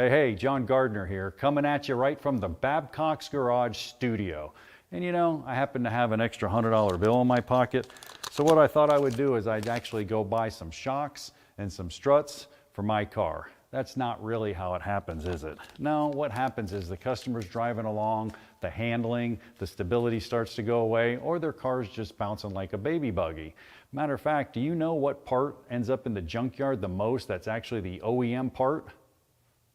Hey, John Gardner here, coming at you right from the Babcox Garage Studio. And you know, I happen to have an extra $100 bill in my pocket. So what I thought I would do is I'd actually go buy some shocks and some struts for my car. That's not really how it happens, is it? No, what happens is the customer's driving along, the handling, the stability starts to go away, or their car's just bouncing like a baby buggy. Matter of fact, do you know what part ends up in the junkyard the most that's actually the OEM part?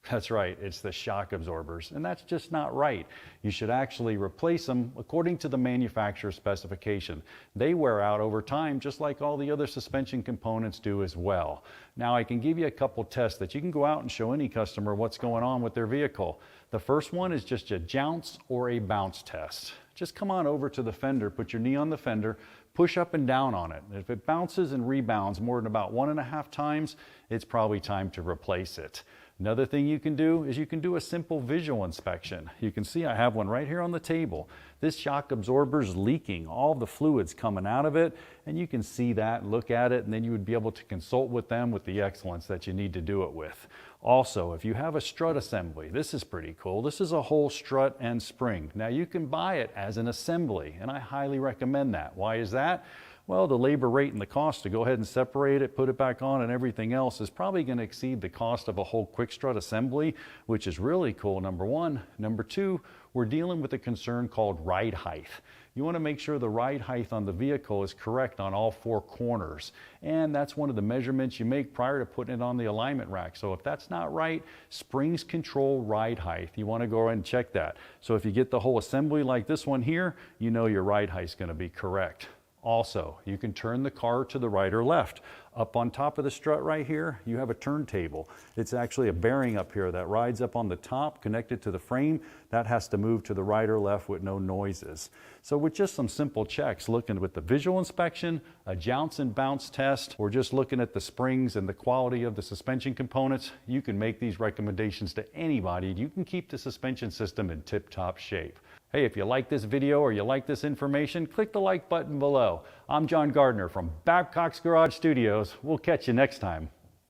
That's right, it's the shock absorbers, and that's just not right. You should actually replace them according to the manufacturer's specification. They wear out over time just like all the other suspension components do as well. Now I can give you a couple tests that you can go out and show any customer what's going on with their vehicle. The first one is just a jounce or a bounce test. Just come on over to the fender, put your knee on the fender, push up and down on it. If it bounces and rebounds more than about 1.5 times, it's probably time to replace it. Another thing you can do is you can do a simple visual inspection. You can see I have one right here on the table. This shock absorber is leaking, all the fluids coming out of it, and you can see that, look at it, and then you would be able to consult with them with the excellence that you need to do it with. Also, if you have a strut assembly, this is pretty cool. This is a whole strut and spring. Now you can buy it as an assembly, and I highly recommend that. Why is that? Well, the labor rate and the cost to go ahead and separate it, put it back on, and everything else is probably going to exceed the cost of a whole quick strut assembly, which is really cool, number one. Number two, we're dealing with a concern called ride height. You want to make sure the ride height on the vehicle is correct on all 4 corners. And that's one of the measurements you make prior to putting it on the alignment rack. So if that's not right, springs control ride height. You want to go ahead and check that. So if you get the whole assembly like this one here, you know your ride height is going to be correct. Also, you can turn the car to the right or left. Up on top of the strut right here, you have a turntable. It's actually a bearing up here that rides up on the top, connected to the frame. That has to move to the right or left with no noises. So with just some simple checks, looking with the visual inspection, a jounce and bounce test, or just looking at the springs and the quality of the suspension components, you can make these recommendations to anybody. You can keep the suspension system in tip-top shape. Hey, if you like this video or you like this information, click the like button below. I'm John Gardner from Babcox Garage Studios. We'll catch you next time.